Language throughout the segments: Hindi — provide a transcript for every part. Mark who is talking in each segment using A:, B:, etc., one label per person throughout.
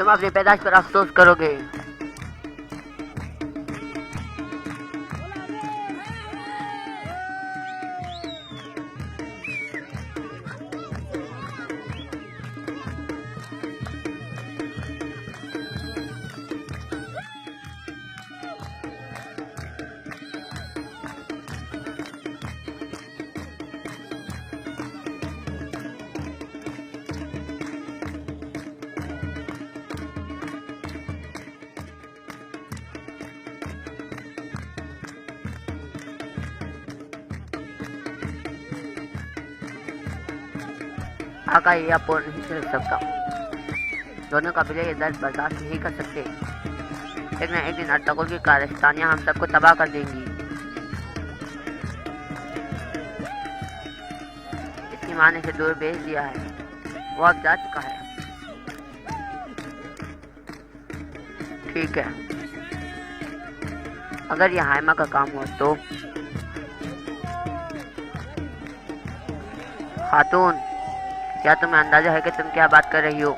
A: तुम अपनी पैदाइश पर अफसोस करोगे। आका ये अपोर नहीं चल सकता। दोनों कबीले ये दर्द बर्दाश्त नहीं कर सकते। एक न एक दिन अर्तुगरुल की कारस्तानियां हम सबको तबाह कर देंगी। इसकी माँ ने इसे दूर भेज दिया है, वो अब जा चुका है। ठीक है, अगर यह हाइमा का काम हो तो। खातून, क्या तुम्हें अंदाजा है कि तुम क्या बात कर रही हो?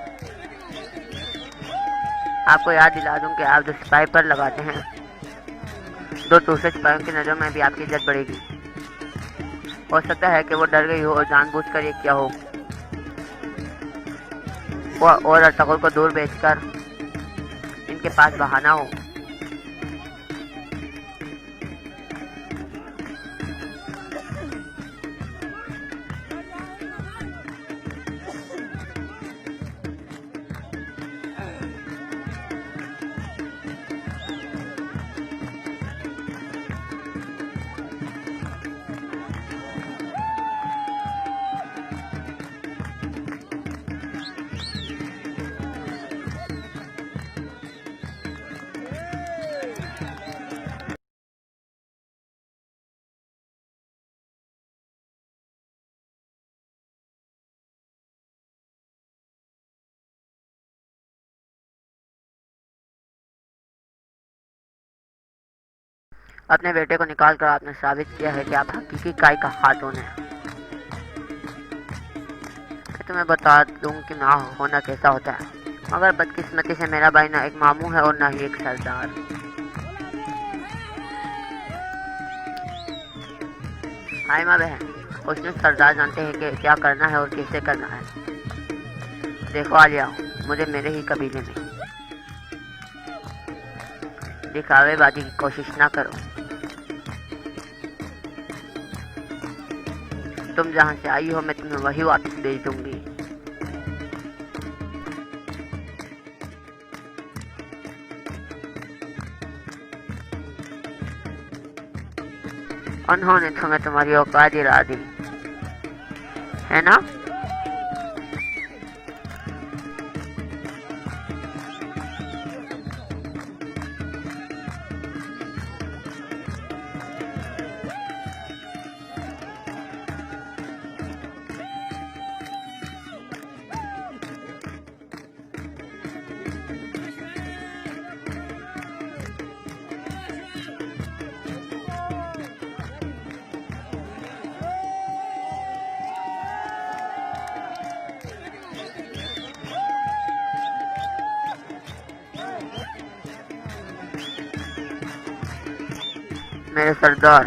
A: आपको याद दिला दूं कि आप जो सिपाही पर लगाते हैं, दो दूसरे सिपाहियों की नज़रों में भी आपकी इज्जत बढ़ेगी। हो सकता है कि वो डर गई हो और जानबूझकर ये किया हो, और अर्तुगरुल को दूर भेजकर इनके पास बहाना हो। अपने बेटे को निकाल कर आपने साबित किया है कि आप हकीकी काई का खातून हैं। मैं तुम्हें बता दूं कि माँ होना कैसा होता है, मगर बदकिस्मती से मेरा भाई ना एक मामू है और ना ही एक सरदार। हाइमा बहन, उसने सरदार जानते हैं कि क्या करना है और कैसे करना है। देखो आलिया, मुझे मेरे ही कबीले में दिखावेबाजी की कोशिश ना करो। तुम जहां से आई हो मैं तुम्हें वही वापस भेज दूंगी। उन्होंने तुम्हें तुम्हारी औकात दिला दी है ना? मेरे सरदार,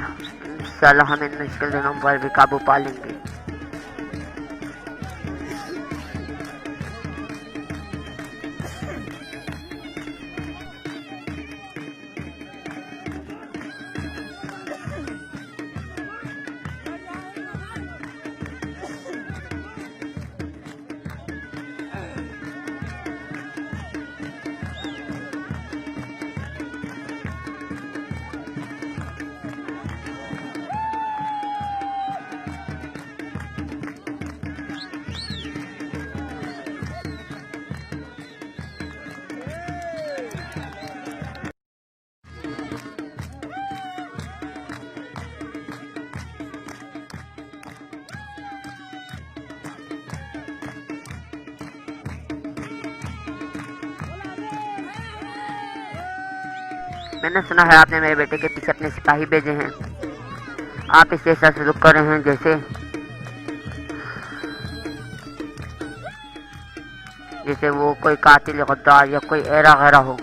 A: इंशाल्लाह हम इन मुश्किल दिनों पर भी काबू पा लेंगे। मैंने सुना है आपने मेरे बेटे के पीछे अपने सिपाही भेजे हैं। आप इसे ऐसा सलूक कर रहे हैं जैसे वो कोई कातिल, गद्दार या कोई ऐरा गैरा हो।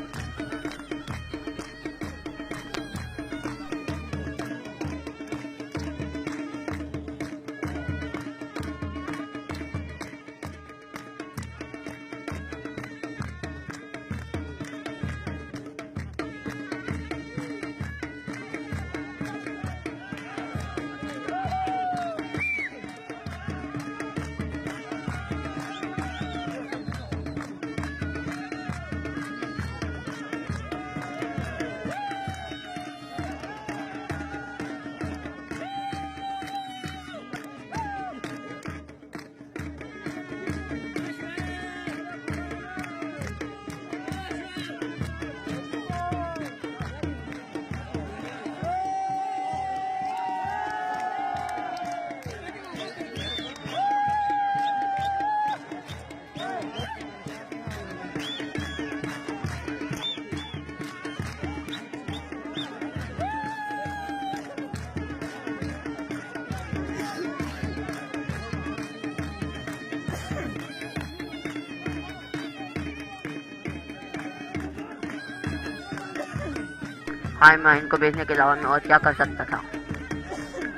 A: हाँ, मैं इनको बेचने के अलावा मैं और क्या कर सकता था।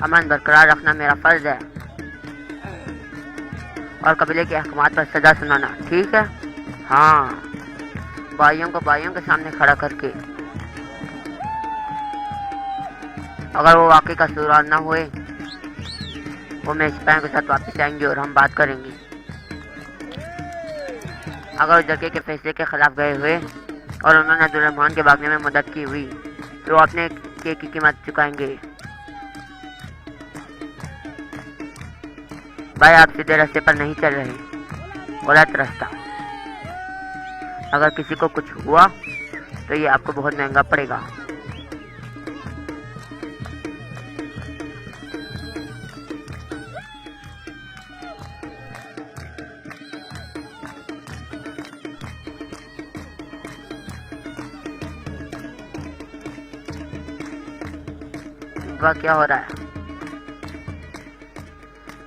A: अमन बरकरार रखना मेरा फर्ज है और कबीले के अहकामात पर सजा सुनाना, ठीक है? हाँ, भाइयों को भाइयों के सामने खड़ा करके। अगर वो वाकई का कसूरवार न हुए, वो मेरे सिपाहियों के साथ वापस आएंगे और हम बात करेंगे। अगर वो जरगे के फैसले के खिलाफ गए हुए और उन्होंने अब्दुर्रहमान के भागने में मदद की हुई तो अपने केक की कीमत चुकाएंगे। भाई, आप सीधे रास्ते पर नहीं चल रहे, गलत रास्ता। अगर किसी को कुछ हुआ तो ये आपको बहुत महंगा पड़ेगा। क्या हो रहा है?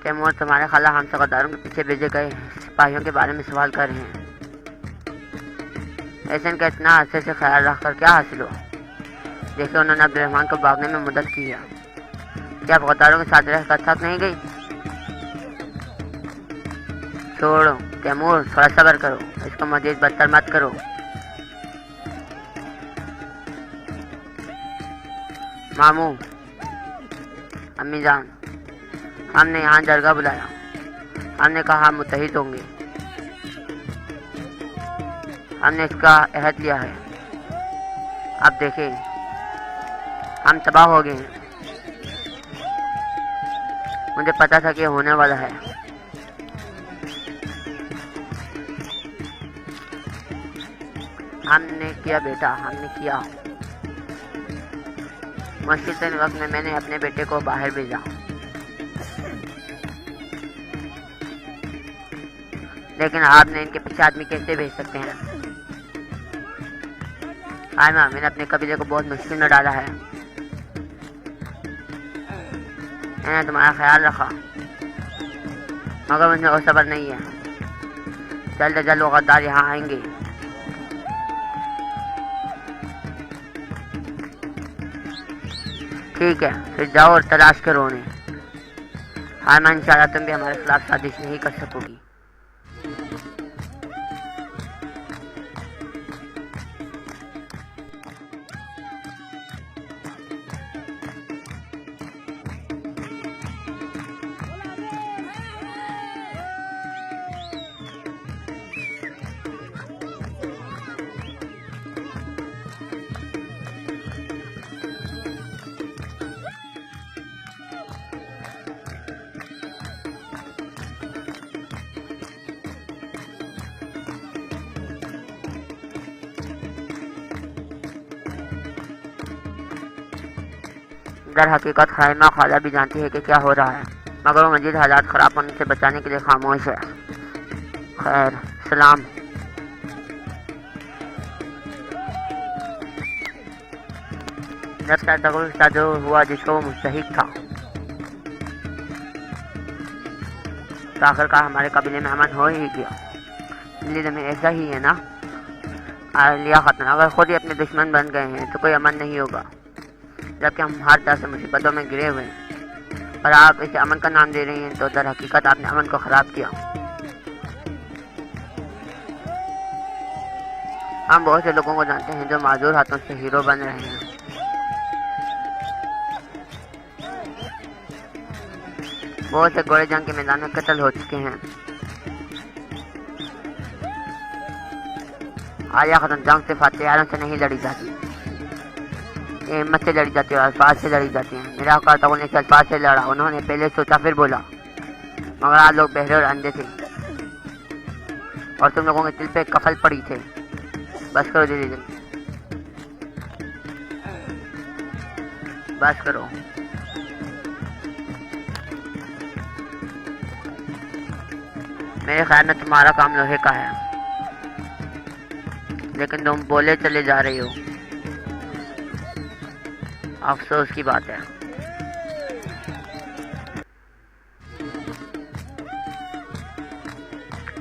A: तैमूर, तुम्हारे खाला हम सगादारों के पीछे भेजे गए सिपाहियों के बारे में सवाल कर रहे हैं। ऐसे इनका इतना अच्छे से ख्याल रखकर क्या हासिल हो? जैसे उन्होंने अब्दुर्रहमान को भागने में मदद की है। क्या आप गद्दारों के साथ रहकर थक नहीं गई? छोड़ो तैमूर, थोड़ा सब्र करो, इसको मजीद बदतर मत करो। मामू, अम्मी जान, हमने यहाँ दरगाह बुलाया। हमने कहा हम मुत्तहिद होंगे। हमने इसका अहद लिया है। अब देखें, हम तबाह हो गए हैं। मुझे पता था कि होने वाला है। हमने किया बेटा, हमने किया। मुश्किल वक्त में मैंने अपने बेटे को बाहर भेजा, लेकिन आपने इनके पीछे आदमी कैसे भेज सकते हैं? आयमा, मैंने अपने कबीले को बहुत मुश्किल में डाला है। मैंने तुम्हारा ख्याल रखा, मगर मुझे और सब्र नहीं है। जल्द से जल्द वो गद्दार यहाँ आएंगे। ठीक है, फिर जाओ और तलाश करो उन्हें। हाँ मैं इंशाल्लाह तुम भी हमारे खिलाफ साजिश नहीं कर सकोगी। दर हकीकत खाइमा खाला भी जानती है कि क्या हो रहा है, मगर वो मजीद हालात ख़राब होने से बचाने के लिए खामोश है। खैर, सलाम। जब तातगुल के साथ जो हुआ जिसको वो मुस्तहिक था, तो आखिरकार हमारे कबीले में अमन हो ही गया। दिल्ली में ऐसा ही है ना लिया खत्म, अगर खुद ही अपने दुश्मन बन गए हैं तो कोई अमन नहीं होगा, जबकि हम हर तरह से मुसीबतों में गिरे हुए हैं और आप इसे अमन का नाम दे रही हैं, तो दर हकीकत आपने अमन को ख़राब किया। हम बहुत से लोगों को जानते हैं जो माजूर हाथों से हीरो बन रहे हैं। बहुत से घोड़े जंग के मैदान में कत्ल हो चुके हैं। आलिया खातून जंग सिर्फ हथियारों से नहीं लड़ी जाती, हिम्मत से लड़ी जाती है और अल्फाज से लड़ी जाती है। मेरा तातगुल ने इस अल्फाज से लड़ा, उन्होंने पहले सोचा फिर बोला, मगर आप लोग बहरे और अंधे थे और तुम लोगों के दिल पे कफल पड़ी थे। बस करो दीदी, बस करो। मेरे ख्याल में तुम्हारा काम लोहे का है, लेकिन तुम बोले चले जा रही हो। अफसोस की बात है।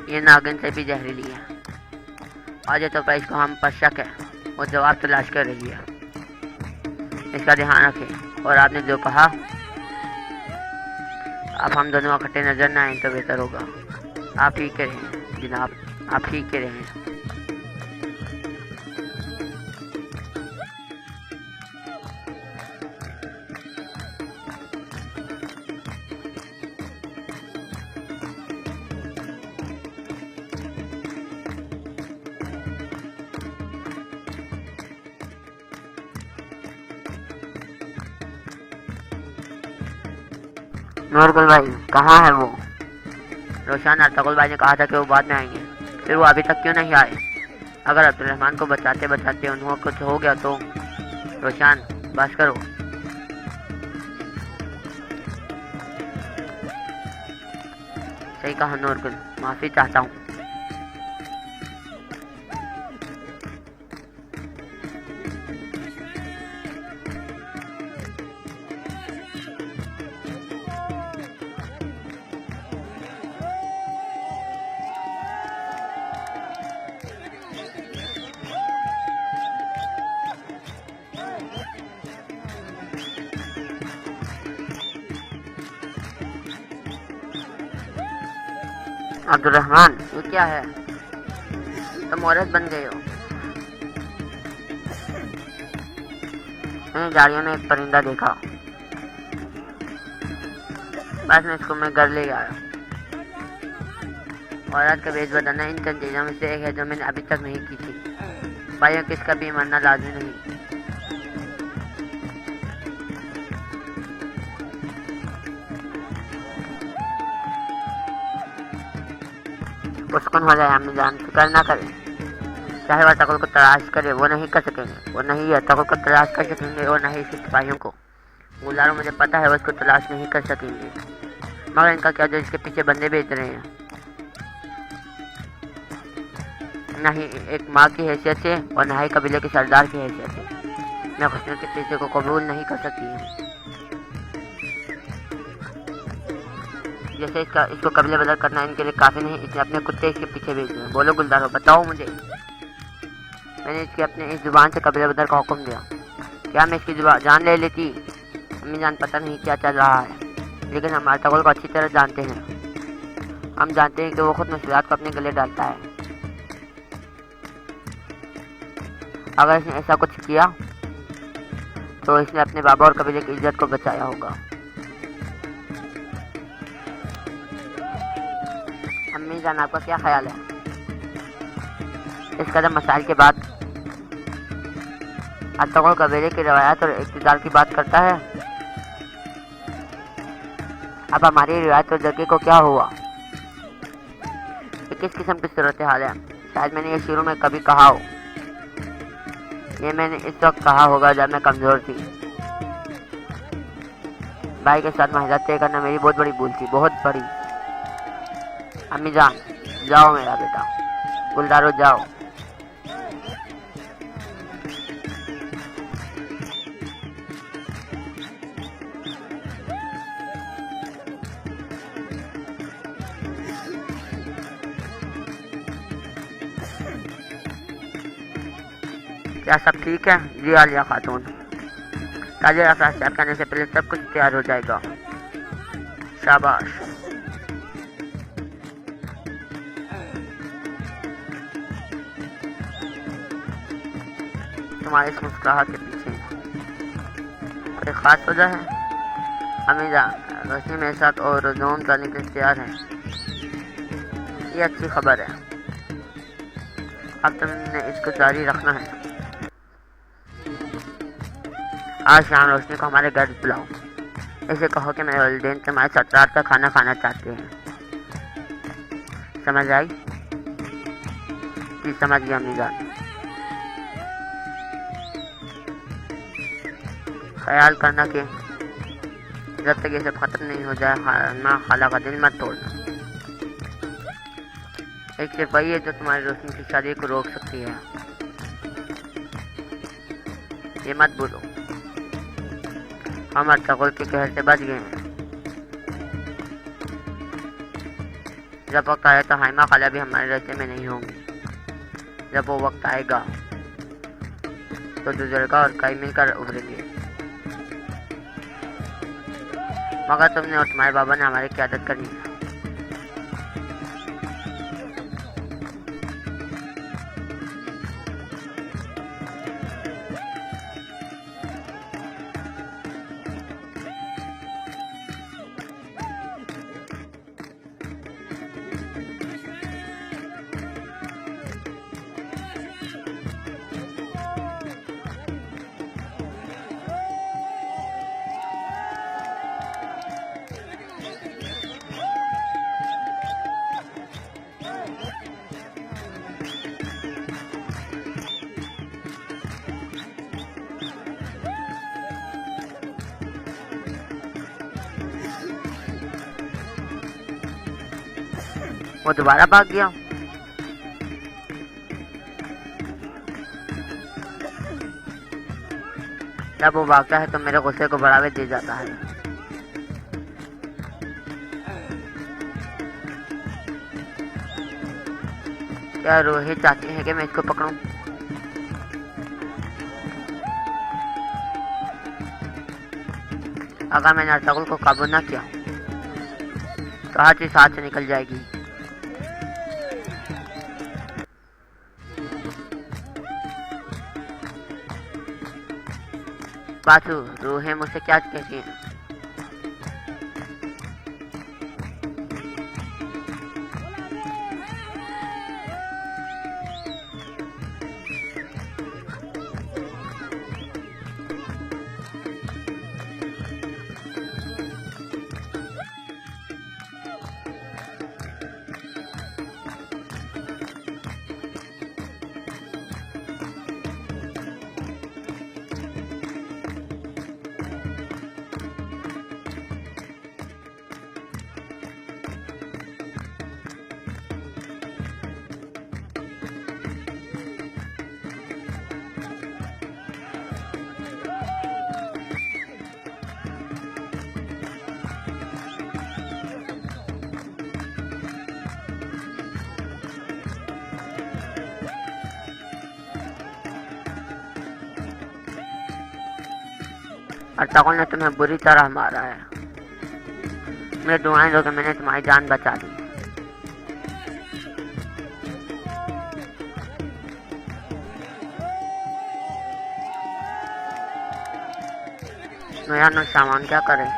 A: ये नागिन से भी जहरीली है। आज तो पर इसको हम पर शक है, वो जवाब तलाश कर रही है। इसका ध्यान रखें, और आपने जो कहा, अब हम दोनों इकट्ठे नजर न आए तो बेहतर होगा। आप ही के रहें जनाब, आप ही के रहें। नूरगुल भाई कहाँ है वो? रोशन तातगुल भाई ने कहा था कि वो बाद में आएंगे, फिर वो अभी तक क्यों नहीं आए? अगर अब्दुर्रहमान को बचाते बचाते उन्होंने कुछ हो गया तो? रोशन बस करो। सही कहा नूरगुल, माफ़ी चाहता हूँ। अब्दुर्रहमान ये क्या है? तुम औरत बन गए हो। मैंने झाड़ियों में एक परिंदा देखा, बस मैं इसको मैं घर ले आया। औरत का वेश बदलना इन चंद चीज़ों में से एक है जो मैंने अभी तक नहीं की थी। भाइयों किसका भी मरना लाजमी नहीं। पुष्कन हो जाए अम्मी जान, फिक्र ना करें। चाहे वह तातगुल को तलाश करे, वो नहीं कर सकेंगे। वो नहीं है तातगुल को तलाश कर सकेंगे और नहीं इसके सिपाहियों को। गुलदारों मुझे पता है वो इसको तलाश नहीं कर सकेंगे, मगर इनका क्या जो इसके पीछे बंदे भेज रहे हैं। नहीं एक माँ की हैसियत से और ना ही कबीले के सरदार की हैसियत से मैं खुशनूर के पीछे को कबूल नहीं कर सकती। जैसे इसको कबीले बदल करना इनके लिए काफ़ी नहीं, इसने अपने कुत्ते इसके पीछे भेज दिए। बोलो गुलदारो, बताओ मुझे। मैंने इसके अपने इस जुबान से कबीले बदल का हुक्म दिया। क्या मैं इसकी जान ले लेती? अम्मी जान पता नहीं क्या चल रहा है, लेकिन हम तातगुल को अच्छी तरह जानते हैं। हम जानते हैं कि वो खुद मुश्किलात को अपने गले डालता है। अगर इसने ऐसा कुछ किया तो इसने अपने बाबा और कबीले की इज्जत को बचाया होगा। अम्मी जान आपका क्या ख्याल है? इस कदम मसाइल के बाद तातगुल कबीले की रवायत और इक़्तिदार की बात करता है। अब हमारी रिवायत और जगह को क्या हुआ? ये किस किस्म की सूरत हाल है? शायद मैंने ये शुरू में कभी कहा हो। ये मैंने इस वक्त कहा होगा जब मैं कमज़ोर थी। भाई के साथ महज़त तय करना मेरी बहुत बड़ी भूल थी, बहुत बड़ी। अम्मी जान जाओ मेरा बेटा, गुलदारो जाओ। क्या सब ठीक है? जी आलिया खातून। ताजे अफराज तैयार करने से पहले सब कुछ तैयार हो जाएगा। शाबाश। तुम्हारी इस मुस्कुराहट के पीछे कोई खास वजह है? हमीदा, रोशनी मेरे साथ और जोन करने के लिए तैयार है। ये अच्छी खबर है। अब तुमने इसको जारी रखना है। आज शाम रोशनी को हमारे घर बुलाओ। इसे कहो कि मेरे वालिदैन तुम्हारे साथ रात का खाना खाना चाहते हैं। समझ आई? जी समझ गया अम्मी जान। ख्याल करना कि जब तक ये सब खत्म नहीं हो जाए माँ खाला का दिल मत तोड़ना। एक सिर्फ वही है जो तुम्हारी रोशनी की शादी को रोक सकती है। ये मत भूलो। हम अर्तगुल के कहर से बच गए हैं। जब वक्त आया तो हाइमा खाला भी हमारे रास्ते में नहीं होंगी। जब वो वक्त आएगा तो दुजरगा और कई मिलकर उभरेंगे। मगर तुमने और तुम्हारे बाबा ने हमारी क़यादत करनी है। वो दोबारा भाग गया। जब वो भागता है तो मेरे गुस्से को बढ़ावा दे जाता है। क्या रोहे चाहते हैं कि मैं इसको पकड़ूं? अगर मैंने अर्तगुल को काबू न किया तो हर चीज हाथ से निकल जाएगी। बासु, रूहें मुझसे क्या कहती हैं? अर्तगुल ने तुम्हें बुरी तरह मारा है। मेरी दुआएं दो कि मैंने तुम्हारी जान बचा दी। नया सामान क्या करें?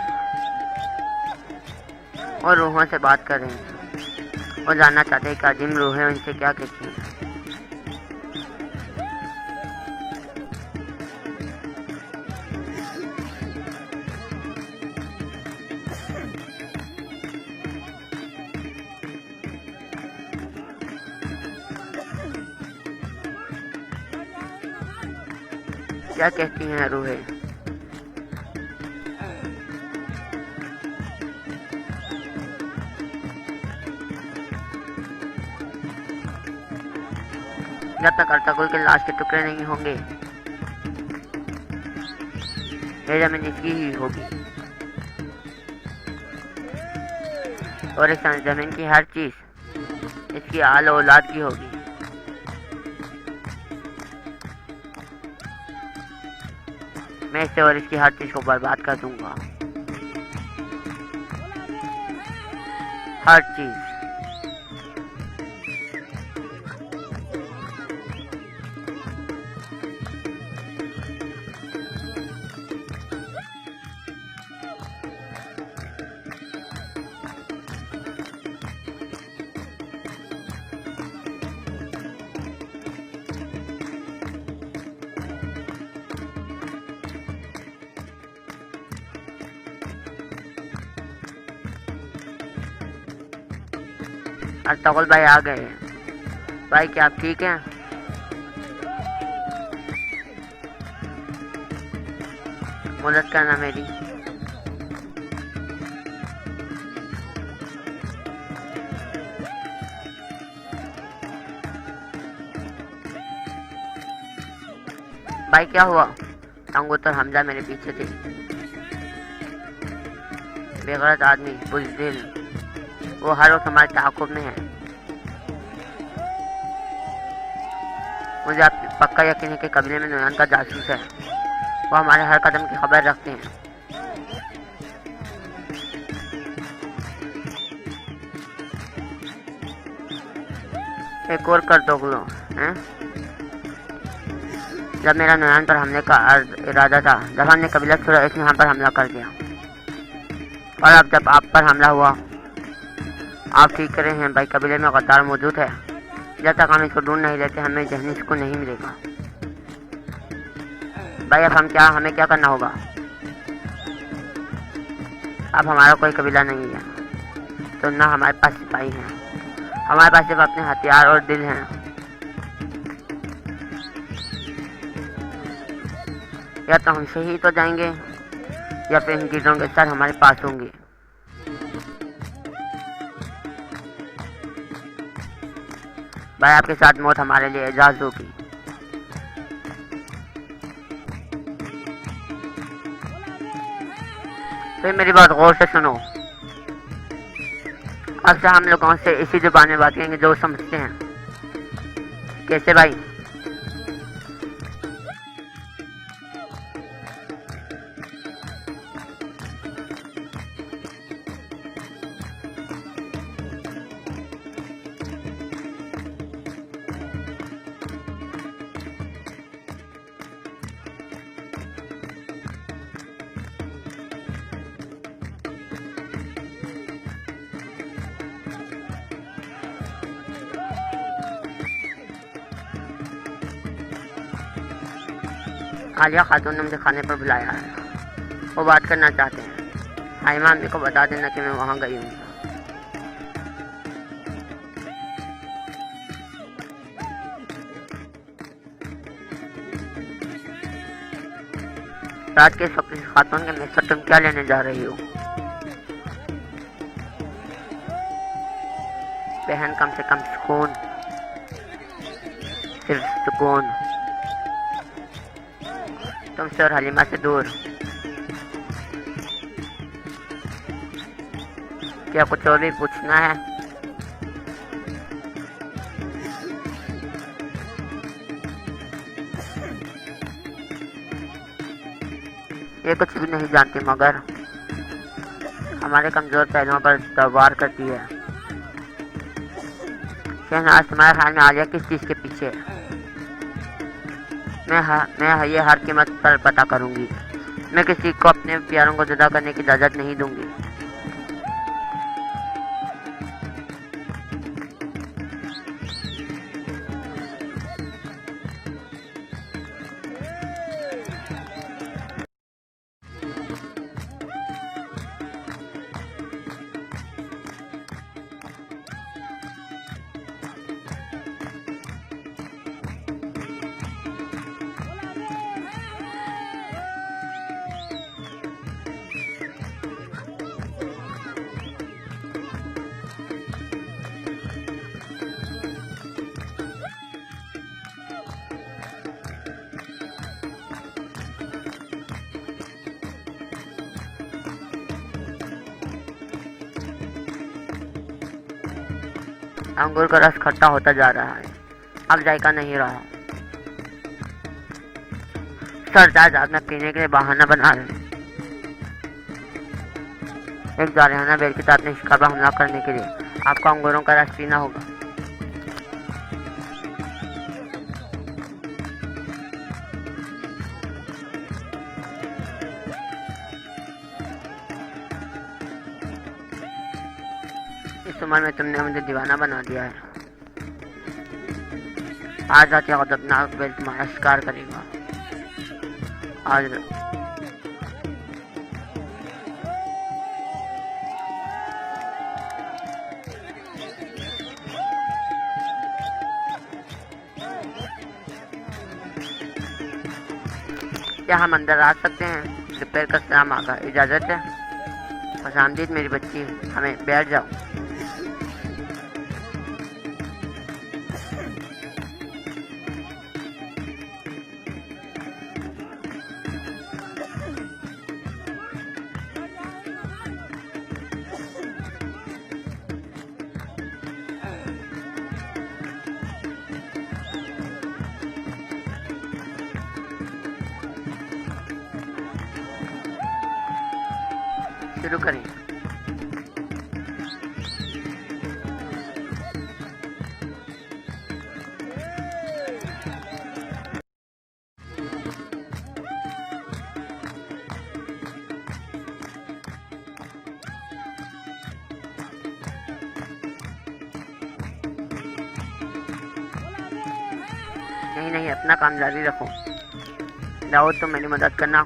A: और रूहों से बात कर रहे हैं और जानना चाहते हैं कि अजीम रूहें उनसे क्या कहती हैं। क्या कहती हैं रूहें? जब तक अर्तगुल के लाश के टुकड़े नहीं होंगे ये जमीन इसकी ही होगी और इस जमीन की हर चीज इसकी आल औलाद की होगी। मैं इससे और इसकी हर चीज़ को बर्बाद कर दूंगा, हर चीज़। अर्तुगरुल भाई आ गए। भाई क्या आप ठीक हैं? मदद करना मेरी। भाई क्या हुआ? अंगूतर हमजा मेरे पीछे थे। बेगैरत आदमी, बुज़दिल, वो हर वक्त हमारे ताक़ुब में है। मुझे आप पक्का यकीन है कि कबीले में नुयान का जासूस है। वो हमारे हर कदम की खबर रखते हैं। एक और कर दो गुलो हैं? जब मेरा नुयान पर हमले का इरादा था, जब हमने कबीला छोड़ा, इसने हम पर हमला कर दिया। और अब जब आप पर हमला हुआ, आप ठीक कर रहे हैं भाई। कबीले में गद्दार मौजूद है। जब तक हम इसको ढूंढ नहीं लेते, हमें जहनी सुकून नहीं मिलेगा। भाई अब हमें क्या करना होगा? अब हमारा कोई कबीला नहीं है, तो ना हमारे पास सिपाही हैं। हमारे पास सिर्फ अपने हथियार और दिल हैं। या तो हम शहीद हो जाएंगे, या फिर इन गिरों के सर हमारे पास होंगे। भाई आपके साथ मौत हमारे लिए एजाज होगी। तो मेरी बात गौर से सुनो। अब से हम लोगों से इसी जुबान में बात करेंगे जो समझते हैं। कैसे भाई? आलिया खातून ने मुझे खाने पर बुलाया है। वो बात करना चाहते हैं। हाइमा अम्मी को बता देना कि मैं वहाँ गई हूँ। रात के वक्त इस खातून के मेरे से तुम क्या लेने जा रही हो? बहन, कम से कम सुकून, सिर्फ सुकून। तुमसे और हलीमा से दूर। क्या कुछ और भी पूछना है? ये कुछ भी नहीं जानती, मगर हमारे कमजोर पहलुओं पर तलवार करती है। शहनाज, तुम्हारे ख्याल में आलिया किस चीज के पीछे है? मैं ये हर कीमत पर पता करूंगी। मैं किसी को अपने प्यारों को जुदा करने की इजाजत नहीं दूंगी। अंगूर का रस खट्टा होता जा रहा है, अब जायका नहीं रहा। सरदार अपना पीने के लिए बहाना बना रहे हैं। एक जालियाना बेर के साथ शिकार पर हमला करने के लिए आपको अंगूरों का रस पीना होगा। इस उम्र में तुमने मुझे दीवाना बना दिया है। आज रात यह गजबनाक बेर तुम्हारा शिकार करेगा। आज क्या हम अंदर आ सकते हैं? दोपहर का सलाम आका, इजाज़त है? खुशामदीद मेरी बच्ची, हमें बैठ जाओ। शुरू करें। नहीं, अपना काम जारी रखो। दाऊद, तुम मेरी मदद करना।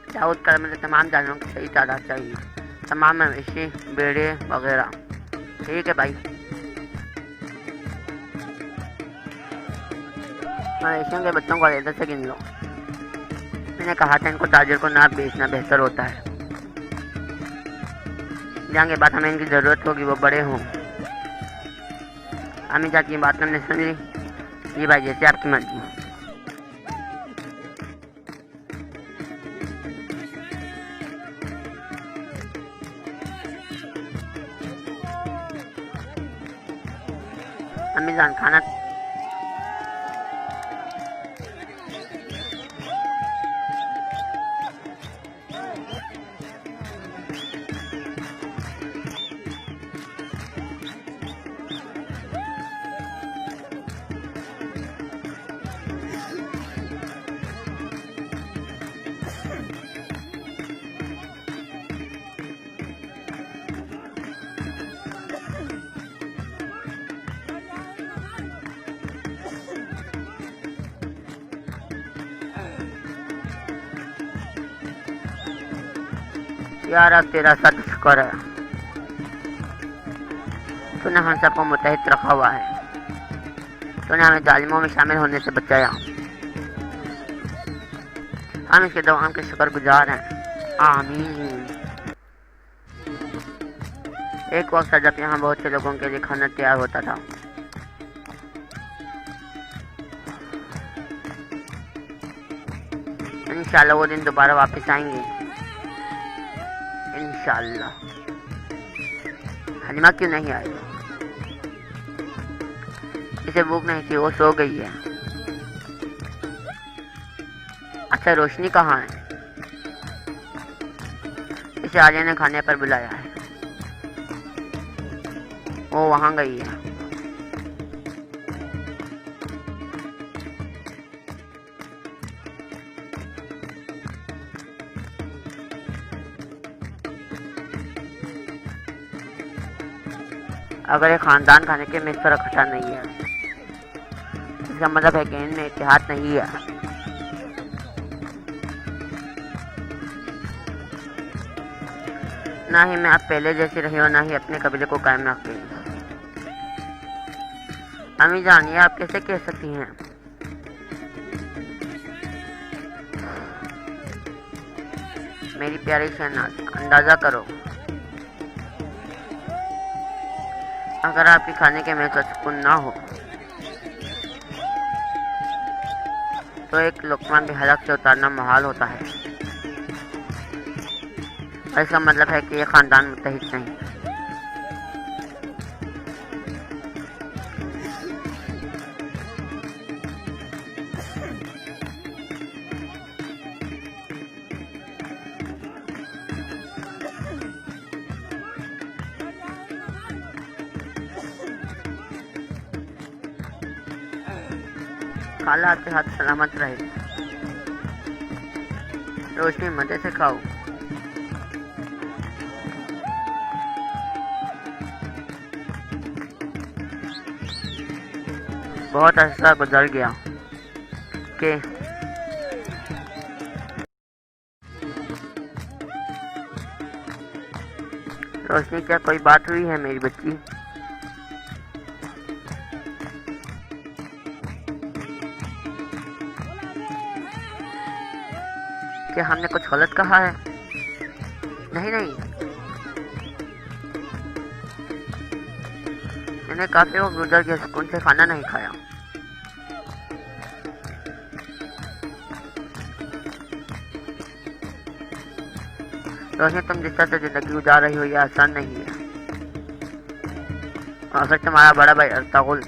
A: दाऊद कर मुझे तमाम जानवरों की सही तादाद चाहिए, तमाम मवेशी, भेड़े वगैरह। ठीक है भाई। मवेशियों के बच्चों को अलग से गिन लो। मैंने कहा था इनको ताजिर को ना बेचना बेहतर होता है। जहाँ के बाद हमें इनकी ज़रूरत होगी वो बड़े हों। अम्मी चाची की बात हमने सुन ली। जी भाई, जैसे आपकी मर्जी। अम्मी जान, खाना यार, अब तेरा सद शुक्र है, तूने हम सबको मुत्तहिद रखा हुआ है। तूने हमें जालिमों में शामिल होने से बचाया। हम इसके दुआओं के शुक्रगुजार हैं। आमीन। एक वक्त था जब यहाँ बहुत से लोगों के लिए खाना तैयार होता था। इंशाल्लाह वो दिन दोबारा वापस आएंगे। इंशाल्लाह। हलीमा क्यों नहीं आई? इसे भूख नहीं थी, वो सो गई है। अच्छा, रोशनी कहाँ है? इसे आलिया ने खाने पर बुलाया है। वो वहाँ गई है। अगर ये खानदान खाने के मेज पर इकट्ठा नहीं है, इसका मतलब है कि इनमें इत्तेहाद नहीं है। ना ही मैं अब पहले जैसी रही और ना ही अपने कबीले को कायम रख गई। अम्मी जान, ये आप कैसे कह सकती हैं? मेरी प्यारी शहनाज, अंदाजा करो। अगर आपके खाने के में सुकून ना हो तो एक लुक़्मा भी हलक से उतारना मुहाल होता है। इसका मतलब है कि ये ख़ानदान मुत्तहिद नहीं। खाला आपके हाथ सलामत रहे। रोशनी मज़े से खाओ। बहुत अर्सा गुजर गया कि रोशनी, क्या कोई बात हुई है मेरी बच्ची? क्या हमने कुछ गलत कहा है? नहीं नहीं, मैंने काफी वक्त गुजर गया, सुकून से खाना नहीं खाया। रोशनी, तुम जिस तरह से जिंदगी गुजार रही हो यह आसान नहीं है। और फिर तुम्हारा बड़ा भाई अर्तागुल,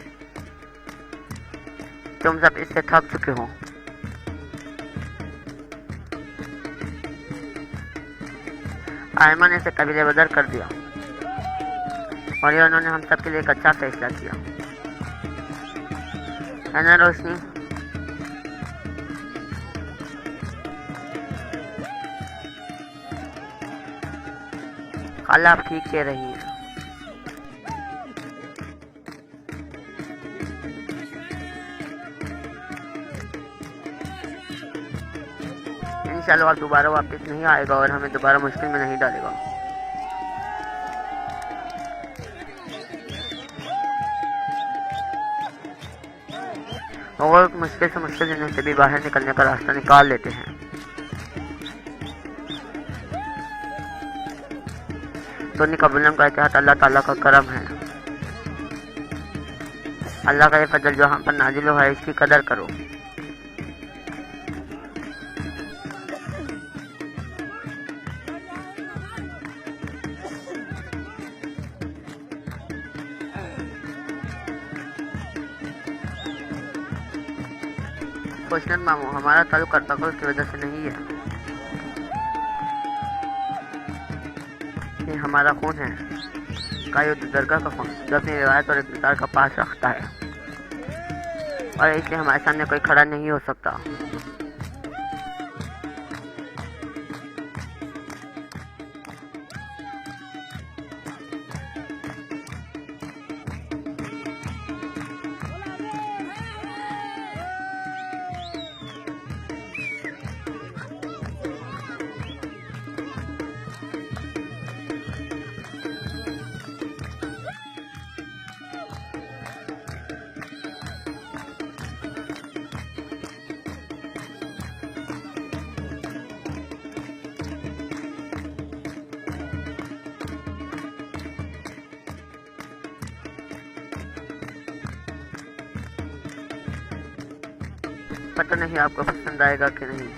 A: तुम सब इससे थक चुके हो। आयमन ने इसे कबीले बदर कर दिया और ये उन्होंने हम सब के लिए एक अच्छा फैसला किया, है ना रोशनी? खाला, आप ठीक कह रही हैं। इंशाल्लाह आप दोबारा वापस नहीं आएगा और हमें दोबारा मुश्किल में नहीं डालेगा। और मुश्किल से मुश्किल जिंदगी से भी बाहर निकलने का रास्ता निकाल लेते हैं। तो कबूलम का एहतियात अल्लाह ताला का करम है। अल्लाह का ये फजल जो हम पर नाजिल हुआ है इसकी कदर करो। खुशनद मामू, हमारा ताल्लुक अर्तागुल की वजह से नहीं है, ये हमारा खून है, कायुद दरगाह का खून जो अपनी रिवायत और इक़्तिदार का पास रखता है और इसलिए हमारे सामने कोई खड़ा नहीं हो सकता। पता नहीं आपको पसंद आएगा कि नहीं।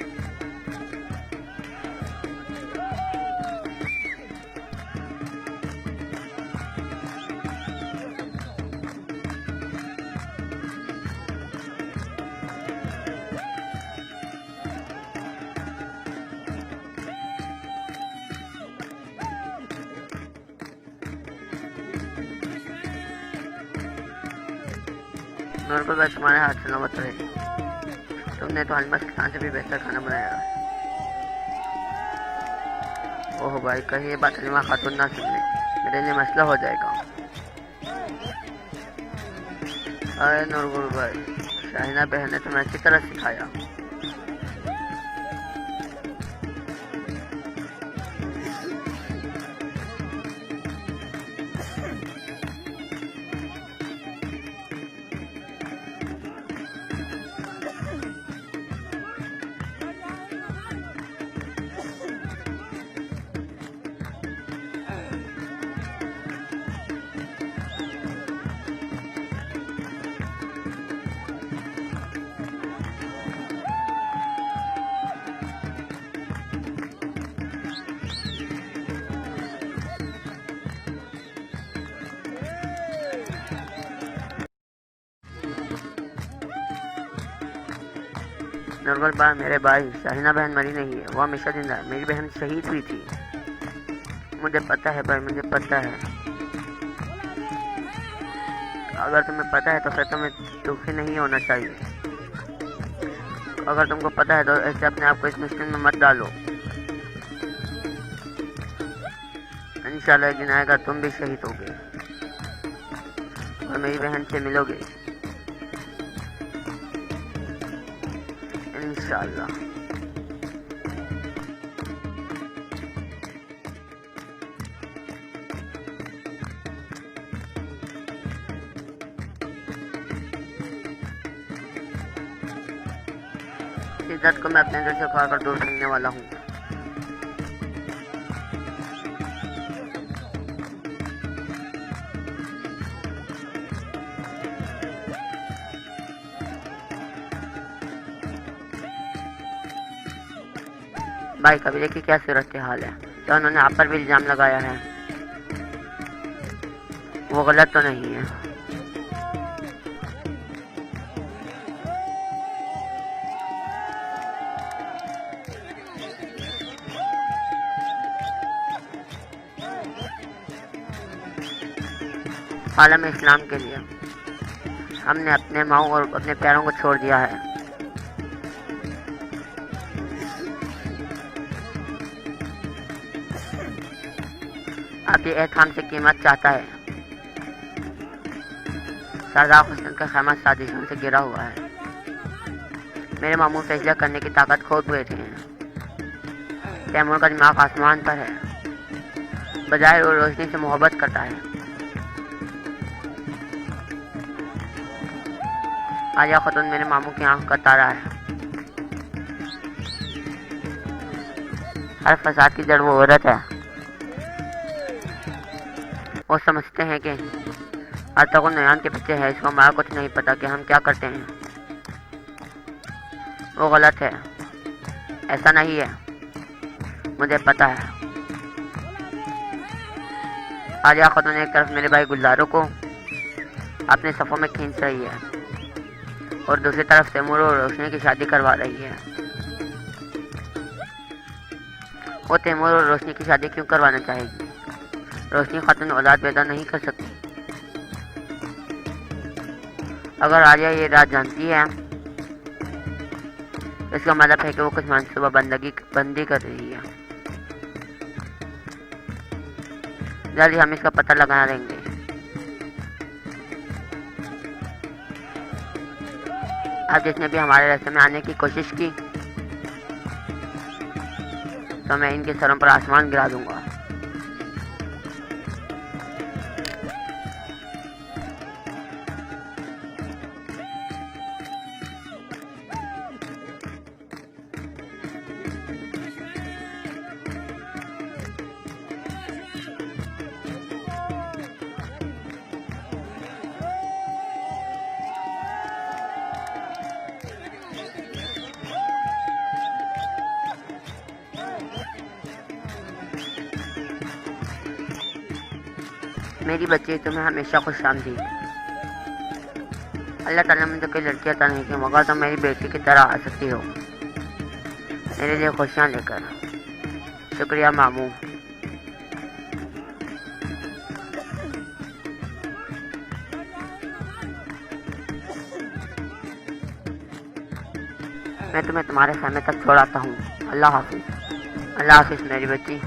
A: मेरे को बस तुम्हारे हाथ से नौबत रही। तुमने तो हलमस खान से भी बेहतर खाना बनाया है। ओह भाई, कहीं ये बात हलीमा खातून ना सुन ले, मेरे लिए मसला हो जाएगा। अरे नूरगुल भाई, शाहिना बहन ने तुम्हें अच्छी तरह सिखाया। नॉर्मल बात, मेरे भाई शाहीना बहन मरी नहीं है, वो हमेशा जिंदा है। मेरी बहन शहीद हुई थी। मुझे पता है भाई, मुझे पता है। अगर तुम्हें पता है तो फिर तुम्हें दुखी नहीं होना चाहिए। अगर तुमको पता है तो ऐसे अपने आप को इस मुश्किल में मत डालो। इंशाल्लाह एक दिन आएगा तुम भी शहीद होगे और मेरी बहन से मिलोगे इंशाल्लाह। इस दर्द को मैं अपने दिल से उखाड़ कर दूर करने वाला हूँ। भाई कबीले की क्या सूरत हाल है? तो उन्होंने आप पर भी इल्जाम लगाया है, वो गलत तो नहीं है? आलम इस्लाम के लिए हमने अपने माओ और अपने प्यारों को छोड़ दिया है। अब ये एहतराम से कीमत चाहता है। सरदार हुसैन का खैमा साजिशों से गिरा हुआ है। मेरे मामू फैसला करने की ताकत खो हुए थे। तैमूर का दिमाग आसमान पर है, बजाय वो रोशनी से मोहब्बत करता है। आलिया खातून मेरे मामू की आंख का तारा है। हर फसाद की जड़ वो औरत है। वो समझते हैं कि अर्तगुन नयान के पीछे है, इसको हमारा कुछ नहीं पता कि हम क्या करते हैं। वो गलत है, ऐसा नहीं है, मुझे पता है। आलिया खातून एक तरफ मेरे भाई गुलजारों को अपने सफ़ों में खींच रही है और दूसरी तरफ तैमूर और रोशनी की शादी करवा रही है। वो तैमूर और रोशनी की शादी क्यों करवाना चाहेगी? रोशनी खातून औलाद पैदा नहीं कर सकती। अगर आलिया ये राज जानती है तो इसका मतलब है कि वो कुछ मनसूबा बंदी कर रही है। जल्दी हम इसका पता लगा लेंगे। आज जिसने भी हमारे रास्ते में आने की कोशिश की तो मैं इनके सरों पर आसमान गिरा दूंगा। मेरी बच्ची तुम्हें हमेशा खुश आमदीद। अल्लाह ताला मुझे कोई लड़की अता नहीं की, मगर तुम मेरी बेटी की तरह आ सकती हो मेरे लिए खुशियाँ लेकर। शुक्रिया मामू। मैं तुम्हें तुम्हारे खाने तक छोड़ आता हूँ। अल्लाह हाफिज़। अल्लाह हाफिज़ मेरी बच्ची।